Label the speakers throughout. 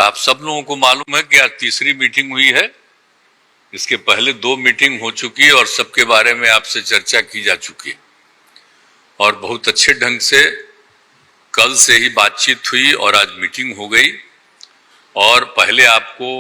Speaker 1: आप सब लोगों को मालूम है कि आज तीसरी मीटिंग हुई है। इसके पहले 2 मीटिंग हो चुकी है और सबके बारे में आपसे चर्चा की जा चुकी है और बहुत अच्छे ढंग से कल से ही बातचीत हुई और आज मीटिंग हो गई और पहले आपको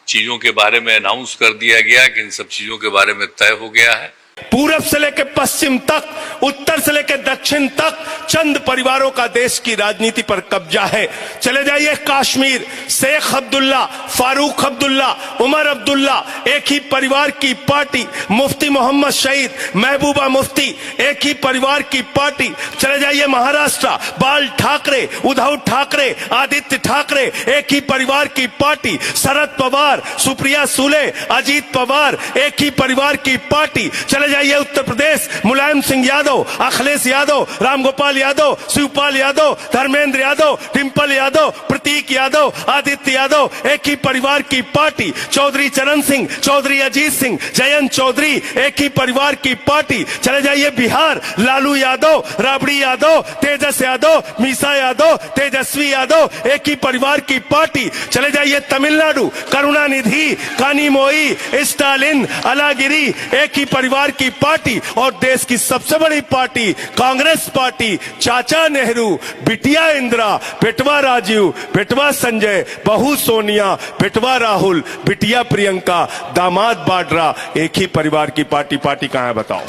Speaker 1: चीजों के बारे में अनाउंस कर दिया गया कि इन सब चीजों के बारे में तय हो गया है।
Speaker 2: पूरब से लेकर पश्चिम तक, उत्तर से लेकर दक्षिण तक चंद परिवारों का देश की राजनीति पर कब्जा है। चले जाइए कश्मीर, शेख अब्दुल्ला, फारूक अब्दुल्ला, उमर अब्दुल्ला, एक ही परिवार की पार्टी। मुफ्ती मोहम्मद शहीद, महबूबा मुफ्ती, एक ही परिवार की पार्टी। चले जाइए महाराष्ट्र, बाल ठाकरे, उद्धव ठाकरे, आदित्य ठाकरे, एक ही परिवार की पार्टी। शरद पवार, सुप्रिया सुले, अजीत पवार, एक ही परिवार की पार्टी। चले जाइए उत्तर प्रदेश, मुलायम सिंह यादव, अखिलेश यादव, रामगोपाल यादव, शिवपाल यादव, धर्मेंद्र यादव, डिंपल यादव, प्रतीक यादव, आदित्य यादव, एक ही परिवार की पार्टी। चौधरी चरण सिंह, चौधरी अजीत सिंह, जयंत चौधरी, एक ही परिवार की पार्टी। चले जाइए बिहार, लालू यादव, राबड़ी यादव, तेजस यादव, मीसा यादव, तेजस्वी यादव, एक ही परिवार की पार्टी। चले जाइए तमिलनाडु, करुणानिधि, कानीमोई, स्टालिन, अलागिरी, एक ही परिवार की पार्टी। और देश की सबसे बड़ी पार्टी कांग्रेस पार्टी, चाचा नेहरू, बिटिया इंदिरा, बेटवा राजीव, बेटवा संजय, बहू सोनिया, बेटवा राहुल, बिटिया प्रियंका, दामाद बाड्रा, एक ही परिवार की पार्टी। पार्टी कहां है बताओ।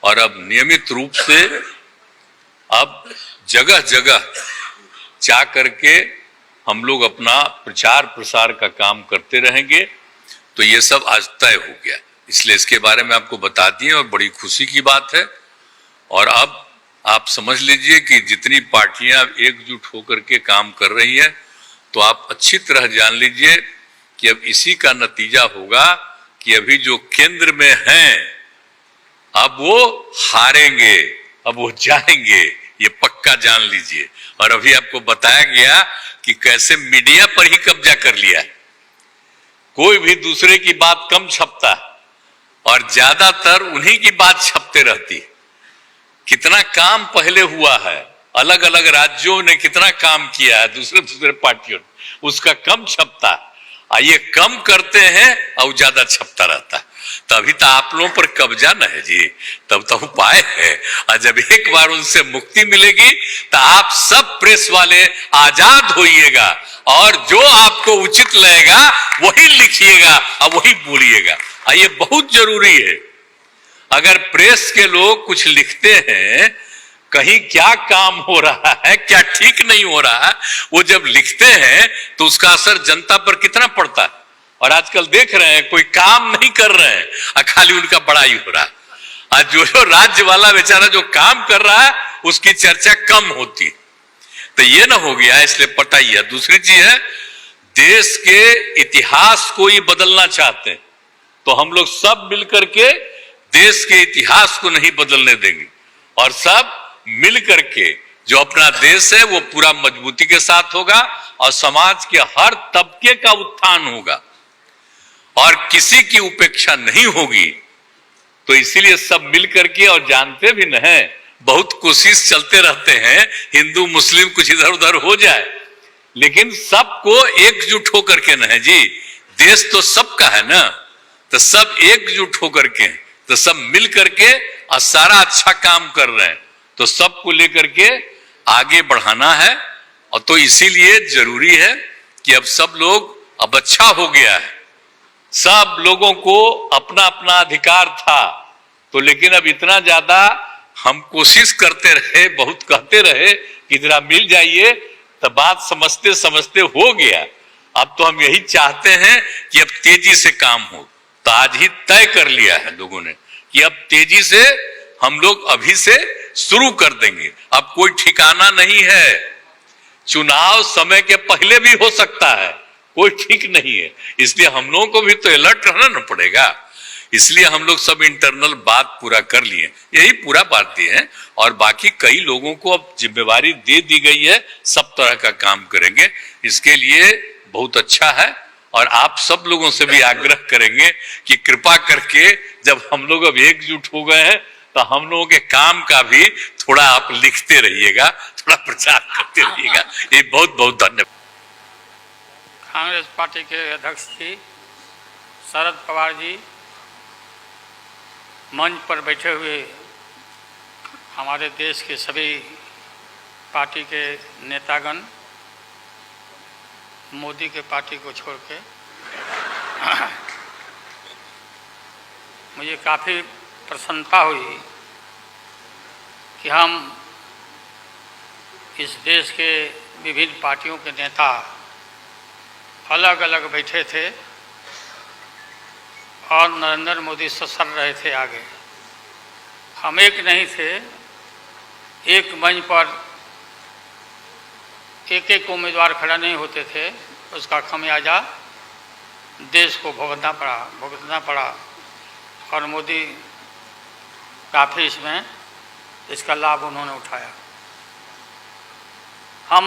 Speaker 1: और अब नियमित रूप से अब जगह जगह जा करके हम लोग अपना प्रचार प्रसार का काम करते रहेंगे। तो ये सब आज तय हो गया, इसलिए इसके बारे में आपको बता दिए और बड़ी खुशी की बात है। और अब आप समझ लीजिए कि जितनी पार्टियां एकजुट होकर के काम कर रही हैं, तो आप अच्छी तरह जान लीजिए कि अब इसी का नतीजा होगा कि अभी जो केंद्र में हैं अब वो हारेंगे, अब वो जाएंगे, ये पक्का जान लीजिए। और अभी आपको बताया गया कि कैसे मीडिया पर ही कब्जा कर लिया है। कोई भी दूसरे की बात कम छपता है और ज्यादातर उन्हीं की बात छपते रहती है। कितना काम पहले हुआ है, अलग अलग राज्यों ने कितना काम किया है, दूसरे दूसरे पार्टियों ने, उसका कम छपता है। ये कम करते हैं और ज्यादा छपता रहता है। तभी तो आप लोगों पर कब्जा न है जी, तब तो उपाय है। और जब एक बार उनसे मुक्ति मिलेगी तो आप सब प्रेस वाले आजाद होइएगा और जो आपको उचित लगेगा वही लिखिएगा और वही बोलिएगा। ये बहुत जरूरी है। अगर प्रेस के लोग कुछ लिखते हैं, कहीं क्या काम हो रहा है, क्या ठीक नहीं हो रहा है, वो जब लिखते हैं तो उसका असर जनता पर कितना पड़ता है। और आजकल देख रहे हैं कोई काम नहीं कर रहे हैं, खाली उनका बड़ाई हो रहा है। आज जो राज्य वाला बेचारा जो काम कर रहा है उसकी चर्चा कम होती है। तो ये ना हो गया, इसलिए पटाइए। दूसरी चीज है, देश के इतिहास को ही बदलना चाहते हैं, तो हम लोग सब मिलकर के देश के इतिहास को नहीं बदलने देंगे और सब मिलकर के जो अपना देश है वो पूरा मजबूती के साथ होगा और समाज के हर तबके का उत्थान होगा और किसी की उपेक्षा नहीं होगी। तो इसीलिए सब मिलकर के, और जानते भी न हैं, बहुत कोशिश चलते रहते हैं हिंदू मुस्लिम कुछ इधर उधर हो जाए, लेकिन सबको एकजुट होकर के न है जी, देश तो सबका है ना। तो सब एकजुट होकर के, तो सब मिल करके और सारा अच्छा काम कर रहे हैं, तो सबको लेकर के आगे बढ़ाना है। और तो इसीलिए जरूरी है कि अब सब लोग, अब अच्छा हो गया है, सब लोगों को अपना अपना अधिकार था, तो लेकिन अब इतना ज्यादा हम कोशिश करते रहे, बहुत कहते रहे कि जरा मिल जाइए, तो बात समझते समझते हो गया। अब तो हम यही चाहते हैं कि अब तेजी से काम हो। तो आज ही तय कर लिया है लोगों ने कि अब तेजी से हम लोग अभी से शुरू कर देंगे। अब कोई ठिकाना नहीं है, चुनाव समय के पहले भी हो सकता है, कोई ठीक नहीं है। इसलिए हम लोगों को भी तो अलर्ट रहना न पड़ेगा। इसलिए हम लोग सब इंटरनल बात पूरा कर लिए, यही पूरा बात दिए हैं। और बाकी कई लोगों को अब जिम्मेवारी दे दी गई है, सब तरह का काम करेंगे। इसके लिए बहुत अच्छा है और आप सब लोगों से भी आग्रह करेंगे कि कृपा करके जब हम लोग अब एकजुट हो गए हैं तो हम लोगों के काम का भी थोड़ा आप लिखते रहिएगा, थोड़ा प्रचार करते रहिएगा। ये बहुत बहुत धन्यवाद।
Speaker 3: कांग्रेस पार्टी के अध्यक्ष जी शरद पवार जी, मंच पर बैठे हुए हमारे देश के सभी पार्टी के नेतागण, मोदी के पार्टी को छोड़ के, मुझे काफ़ी प्रसन्नता हुई कि हम इस देश के विभिन्न पार्टियों के नेता अलग अलग बैठे थे और नरेंद्र मोदी ससर रहे थे आगे। हम एक नहीं थे, एक मंच पर एक एक उम्मीदवार खड़ा नहीं होते थे, उसका खमियाजा देश को भुगतना पड़ा और मोदी काफ़ी इसका लाभ उन्होंने उठाया। हम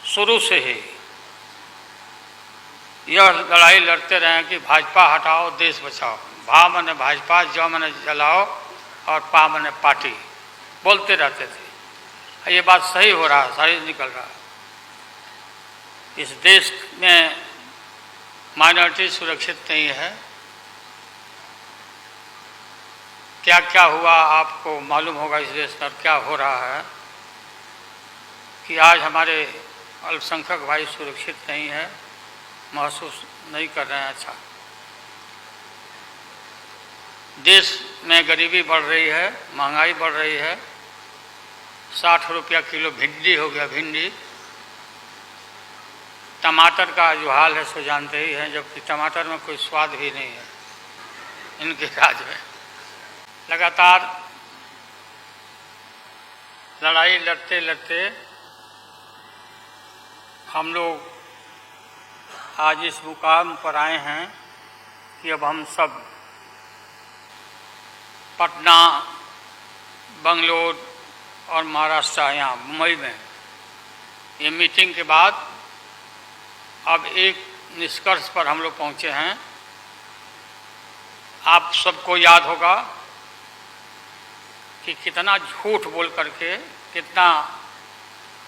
Speaker 3: शुरू से ही यह लड़ाई लड़ते रहे कि भाजपा हटाओ देश बचाओ, भा मने भाजपा, ज मने जलाओ और पा मने पार्टी, बोलते रहते थे। ये बात सही हो रहा है, सही निकल रहा है। इस देश में माइनॉरिटी सुरक्षित नहीं है। क्या क्या हुआ आपको मालूम होगा इस देश में, क्या हो रहा है कि आज हमारे अल्पसंख्यक भाई सुरक्षित नहीं है, महसूस नहीं कर रहे हैं। अच्छा, देश में गरीबी बढ़ रही है, महंगाई बढ़ रही है, 60 रुपया किलो भिंडी हो गया, भिंडी। टमाटर का जो हाल है सो जानते ही हैं, जबकि टमाटर में कोई स्वाद भी नहीं है इनके राज्य में। लगातार लड़ाई लड़ते लड़ते हम लोग आज इस मुकाम पर आए हैं कि अब हम सब पटना, बंगलोर और महाराष्ट्र, यहाँ मुंबई में ये मीटिंग के बाद अब एक निष्कर्ष पर हम लोग पहुँचे हैं। आप सबको याद होगा कि कितना झूठ बोल करके, कितना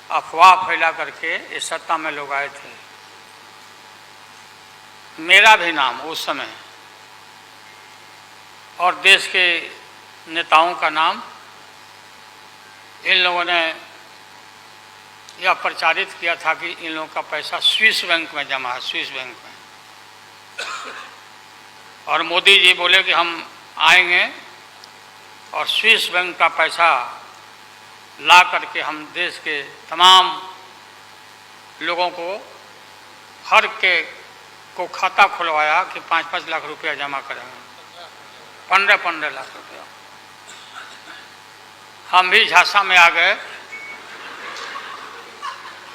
Speaker 3: अफवाह फैला करके इस सत्ता में लोग आए थे। मेरा भी नाम उस समय और देश के नेताओं का नाम इन लोगों ने यह प्रचारित किया था कि इन लोगों का पैसा स्विस बैंक में जमा है, स्विस बैंक में। और मोदी जी बोले कि हम आएंगे और स्विस बैंक का पैसा ला करके हम देश के तमाम लोगों को, हर के को खाता खुलवाया कि 5-5 लाख रुपया जमा करेंगे, 15-15 लाख रुपया। हम भी झांसा में आ गए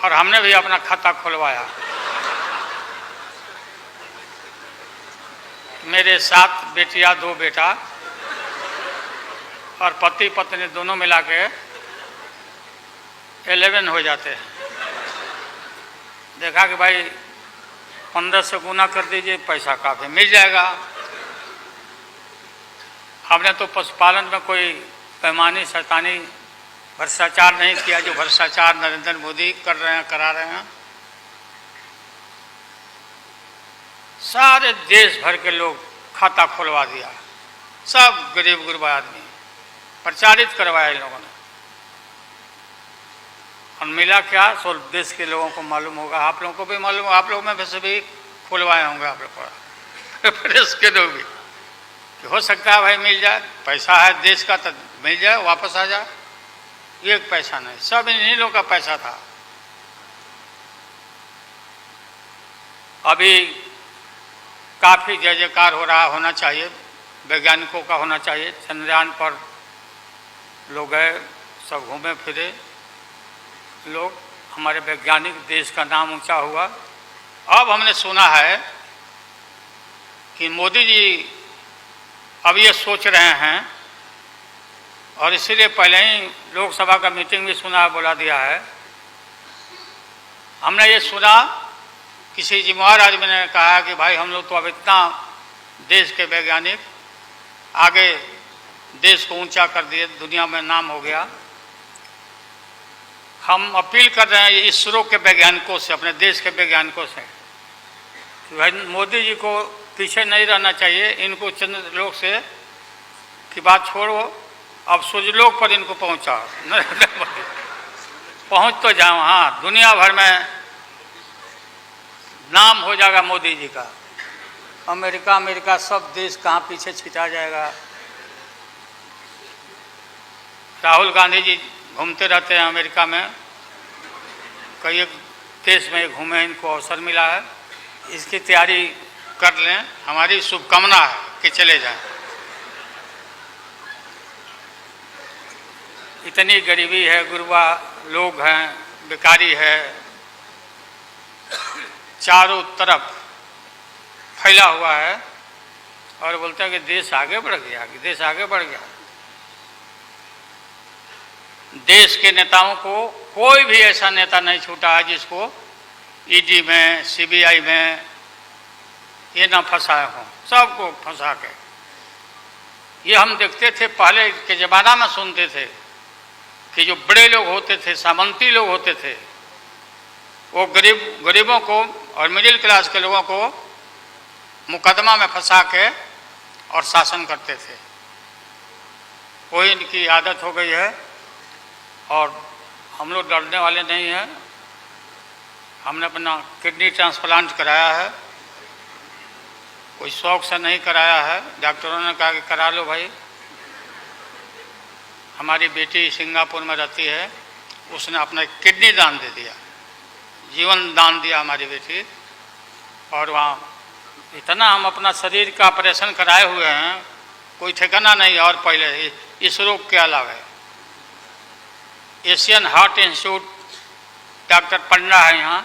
Speaker 3: और हमने भी अपना खाता खुलवाया। मेरे 7 बेटियां, 2 बेटा और पति पत्नी दोनों मिला के 11 हो जाते हैं। देखा कि भाई 15 से गुना कर दीजिए, पैसा काफ़ी मिल जाएगा। हमने तो पशुपालन में कोई पैमानी शैतानी भ्रष्टाचार नहीं किया जो भ्रष्टाचार नरेंद्र मोदी कर रहे हैं, करा रहे हैं। सारे देश भर के लोग खाता खुलवा दिया, सब गरीब गुरबा आदमी प्रचारित करवाया इन लोगों ने। और मिला क्या, सो देश के लोगों को मालूम होगा, आप लोगों को भी मालूम, आप लोग में वैसे भी खुलवाए होंगे आप लोग को, प्रेस के लोग भी, कि हो सकता है भाई मिल जाए, पैसा है देश का तो मिल जाए, वापस आ जाए। एक पैसा नहीं, सब इन्हीं लोगों का पैसा था। अभी काफ़ी जय जयकार हो रहा, होना चाहिए, वैज्ञानिकों का होना चाहिए। चंद्रयान पर लोग गए, सब घूमे फिरे लोग, हमारे वैज्ञानिक, देश का नाम ऊंचा हुआ। अब हमने सुना है कि मोदी जी अब ये सोच रहे हैं, और इसीलिए पहले ही लोकसभा का मीटिंग भी सुना, बुला दिया है। हमने ये सुना, किसी जिम्मेदार आदमी ने कहा कि भाई हम लोग तो अब इतना देश के वैज्ञानिक आगे देश को ऊंचा कर दिए, दुनिया में नाम हो गया, हम अपील कर रहे हैं इसरो के वैज्ञानिकों से, अपने देश के वैज्ञानिकों से, कि भाई मोदी जी को पीछे नहीं रहना चाहिए। इनको चंद्रलोक से की बात छोड़ो, अब सूर्यलोक पर इनको पहुंचाओ। नरेंद्र मोदी पहुंच तो जाओ, हाँ, दुनिया भर में नाम हो जाएगा मोदी जी का। अमेरिका सब देश कहाँ पीछे छिटा जाएगा। राहुल गांधी जी घूमते रहते हैं अमेरिका में, कई देश में घूमे, इनको अवसर मिला है। इसकी तैयारी कर लें, हमारी शुभकामना है कि चले जाएं। इतनी गरीबी है, गुरबा लोग हैं, बेकारी है, चारों तरफ फैला हुआ है, और बोलते हैं कि देश आगे बढ़ गया, कि देश आगे बढ़ गया। देश के नेताओं को कोई भी ऐसा नेता नहीं छूटा है जिसको ईडी में, सीबीआई में ये ना फंसाए हों, सबको फंसा के। ये हम देखते थे पहले के ज़माना में, सुनते थे कि जो बड़े लोग होते थे, सामंती लोग होते थे, वो गरीबों को और मिडिल क्लास के लोगों को मुकदमा में फंसा के और शासन करते थे। वही इनकी आदत हो गई है, और हम लोग डरने वाले नहीं हैं। हमने अपना किडनी ट्रांसप्लांट कराया है, कोई शौक से नहीं कराया है। डॉक्टरों ने कहा कि करा लो भाई। हमारी बेटी सिंगापुर में रहती है, उसने अपना किडनी दान दे दिया, जीवन दान दिया हमारी बेटी। और वहाँ इतना हम अपना शरीर का ऑपरेशन कराए हुए हैं, कोई ठिकाना नहीं। और पहले इस रोग के अलावा एशियन हार्ट इंस्टीट्यूट, डॉक्टर पंडा है यहाँ,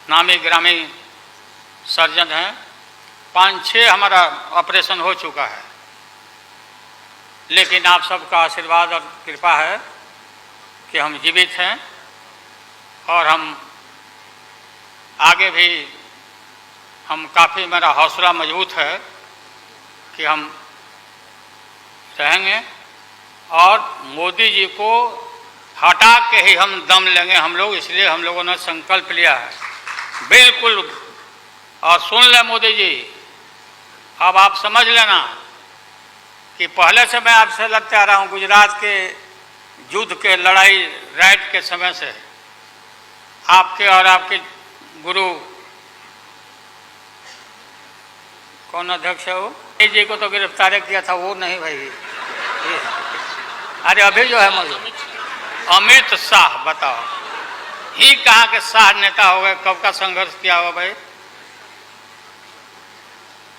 Speaker 3: नामी ग्रामी सर्जन हैं, 5-6 हमारा ऑपरेशन हो चुका है। लेकिन आप सबका आशीर्वाद और कृपा है कि हम जीवित हैं, और हम आगे भी काफ़ी, मेरा हौसला मजबूत है कि हम रहेंगे, और मोदी जी को हटा के ही हम दम लेंगे हम लोग। इसलिए हम लोगों ने संकल्प लिया है, बिल्कुल। और सुन ले मोदी जी, अब आप समझ लेना कि पहले से मैं आपसे लड़ते आ रहा हूँ, गुजरात के युद्ध के लड़ाई राइट के समय से, आपके और आपके गुरु कौन अध्यक्ष है वो, जी को तो गिरफ्तार किया था, वो नहीं भाई। अरे अभी जो है मौजूद अमित शाह, बताओ ही कहाँ के शाह नेता हो गए, कब का संघर्ष किया हुआ भाई।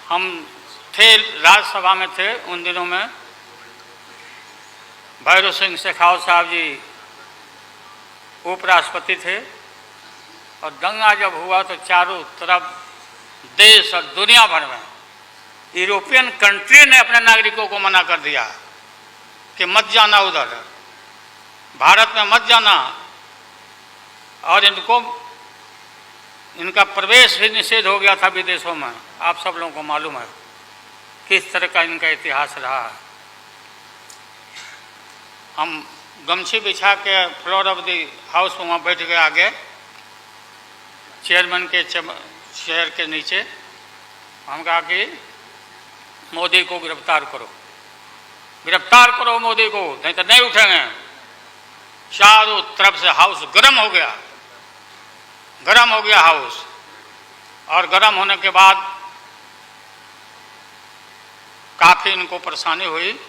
Speaker 3: हम थे राज्यसभा में थे उन दिनों में, भैरव सिंह शेखावत साहब जी उपराष्ट्रपति थे, और दंगा जब हुआ तो चारों तरफ देश और दुनिया भर में यूरोपियन कंट्री ने अपने नागरिकों को मना कर दिया कि मत जाना उधर, भारत में मत जाना, और इनका प्रवेश भी निषेध हो गया था विदेशों में। आप सब लोगों को मालूम है किस तरह का इनका इतिहास रहा है। हम गमछी बिछा के फ्लोर ऑफ द हाउस में वहाँ बैठ गए, आगे चेयरमैन के चेयर के नीचे। हम कहा कि मोदी को गिरफ्तार करो, गिरफ्तार करो मोदी को, नहीं तो नहीं उठेंगे। चारों तरफ से हाउस गर्म हो गया, गर्म हो गया हाउस। और गर्म होने के बाद काफ़ी इनको परेशानी हुई,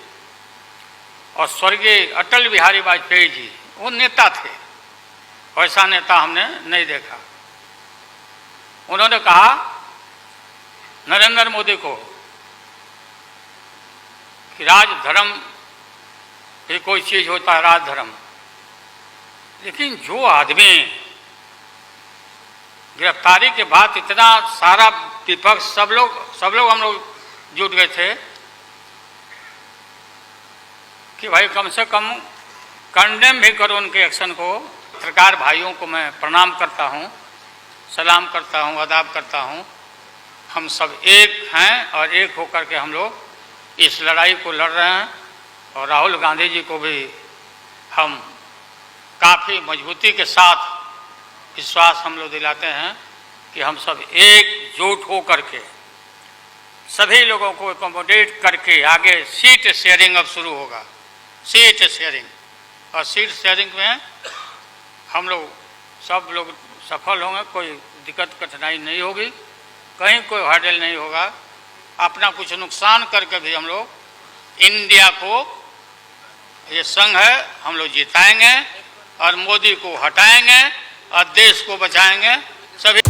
Speaker 3: और स्वर्गीय अटल बिहारी वाजपेयी जी, वो नेता थे, वैसा नेता हमने नहीं देखा। उन्होंने कहा नरेंद्र मोदी को कि राजधर्म भी कोई चीज़ होता है, राजधर्म। लेकिन जो आदमी गिरफ्तारी के बाद इतना सारा विपक्ष, सब लोग हम लोग जुट गए थे कि भाई कम से कम कंडेम भी करो उनके एक्शन को। पत्रकार भाइयों को मैं प्रणाम करता हूँ, सलाम करता हूँ, आदाब करता हूँ। हम सब एक हैं, और एक होकर के हम लोग इस लड़ाई को लड़ रहे हैं। और राहुल गांधी जी को भी हम काफ़ी मजबूती के साथ विश्वास हम लोग दिलाते हैं कि हम सब एकजुट हो करके सभी लोगों को एकोमोडेट करके आगे सीट शेयरिंग अब शुरू होगा, सीट शेयरिंग। और सीट शेयरिंग में हम लोग सब लोग सफल होंगे, कोई दिक्कत कठिनाई नहीं होगी, कहीं कोई हर्डल नहीं होगा। अपना कुछ नुकसान करके भी हम लोग इंडिया को, ये संघ है, हम लोग जिताएंगे और मोदी को हटाएंगे और देश को बचाएंगे। सभी